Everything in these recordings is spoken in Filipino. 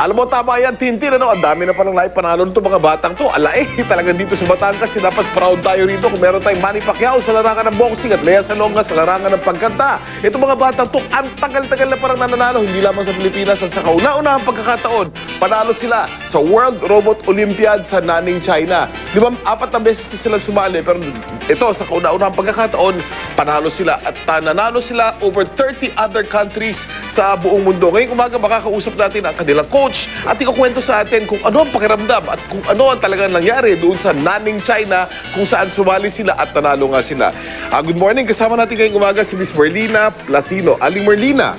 Alam mo, tama yan, Tintin, ano? Ang dami na palang panalo nito mga batang to. Alae, talagang dito sa Batangas, dapat proud tayo rito kung meron tayong Manny Pacquiao sa larangan ng boxing at Lea Salonga sa larangan ng pagkanta. Ito mga batang to, ang tagal-tagal na parang nananalo, hindi lamang sa Pilipinas at sa kauna-unahang pagkakataon. Panalo sila sa World Robot Olympiad sa Nanning, China. Di ba, 4 na beses na sila sumali, pero ito, sa kauna-unahang pagkakataon, panalo sila at nanalo sila over 30 other countries sa buong mundo. Ngayong umaga, makakausap natin ang kanilang coach at ikukwento sa atin kung ano ang pakiramdam at kung ano ang talagang nangyari doon sa Nanning, China, kung saan sumali sila at nanalo nga sila. Good morning, kasama natin ngayong umaga si Miss Merlina Placino. Aling Merlina.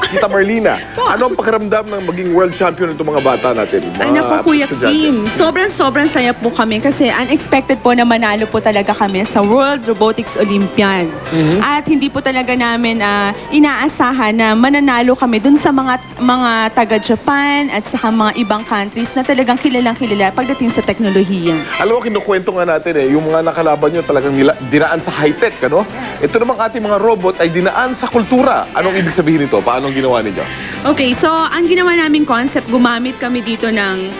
Kita Merlina, ano ang pakiramdam ng maging world champion itong mga bata natin? Ano po, Kuya Kim, sobrang saya po kami kasi unexpected po na manalo po talaga kami sa World Robotics Olympiad. At hindi po talaga namin inaasahan na mananalo kami dun sa mga taga-Japan at saka mga ibang countries na talagang kilalang-kilala pagdating sa teknolohiya. Alam mo, kinukwento nga natin yung mga nakalaban nyo talagang dinaan sa high-tech, ano? Ito namang ating mga robot ay dinaan sa kultura. Anong ibig sabihin nito? Paano ginawa ninyo? Okay, so ang ginawa naming concept, gumamit kami dito ng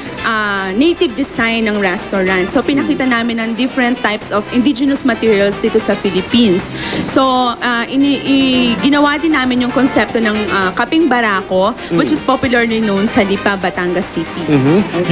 native design ng restaurant. So pinakita namin ng different types of indigenous materials dito sa Philippines. So ginawa din namin yung konsepto ng kapeng barako, which is popularly known sa Lipa, Batangas City.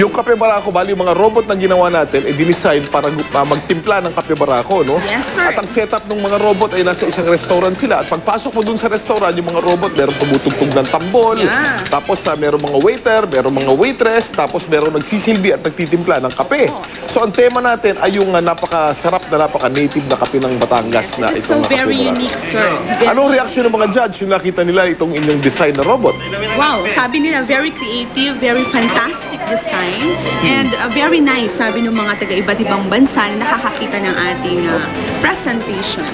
Yung kape barako, bali yung mga robot na ginawa natin, dinesign para magtimpla ng kape barako, no? Yes, sir. At ang setup ng mga robot ay nasa isang restaurant sila. At pagpasok mo dun sa restaurant, yung mga robot, meron tumutugtog ng tambol. Yeah. Tapos meron mga waiter, meron mga waitress, tapos meron nagsisilbi at nagtitimpla ng kape. So ang tema natin ay yung napakasarap na napaka-native na kape ng Batangas na It's itong so very kape barako. unique, sir. Anong reaksyon ng mga judge yung nakita nila itong inyong design na robot? Wow, sabi nila very creative, very fantastic design, and very nice, sabi ng mga taga iba't ibang bansa na nakakakita ng ating presentation.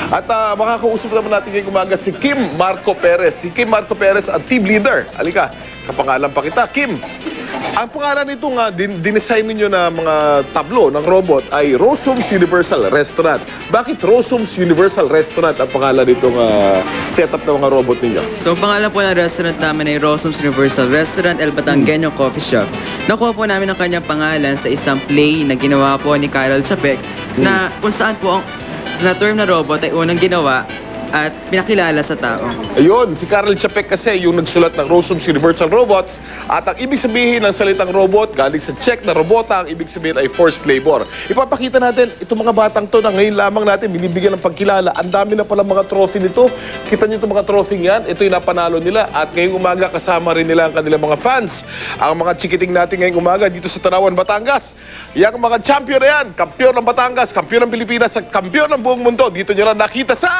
At makakausap naman natin ngayong umaga si Kim Marco Perez. Si Kim Marco Perez ang team leader. Alika, kapangalan pa kita. Kim, ang pangalan nitong dinesign ninyo na mga tablo ng robot ay Rosum's Universal Restaurant. Bakit Rosum's Universal Restaurant ang pangalan nitong setup ng mga robot ninyo? So, ang pangalan po ng restaurant namin ay Rosum's Universal Restaurant El Batangueño Coffee Shop. Nakuha po namin ang kanyang pangalan sa isang play na ginawa po ni Carol Chapek na kung saan po ang na-term na robot ay unang ginawa at pinakilala sa tao. Ayun, si Carol Chapek kasi yung nagsulat ng Rosum's Universal Robots at ang ibig sabihin ng salitang robot galing sa Czech na robota, ang ibig sabihin ay forced labor. Ipapakita natin itong mga batang to na ngayon lamang natin binibigyan ng pagkilala. Ang dami na pala mga trophy nito. Kita niyo itong mga trophy yan, ito yung napanalo nila at ngayong umaga kasama rin nila ang kanilang mga fans. Ang mga chikiting natin ngayong umaga dito sa Tanawan, Batangas. Yang mga champion na yan, kampiyon ng Batangas, kampiyon ng Pilipinas at kampiyon ng buong mundo. Dito nyo lang nakita sa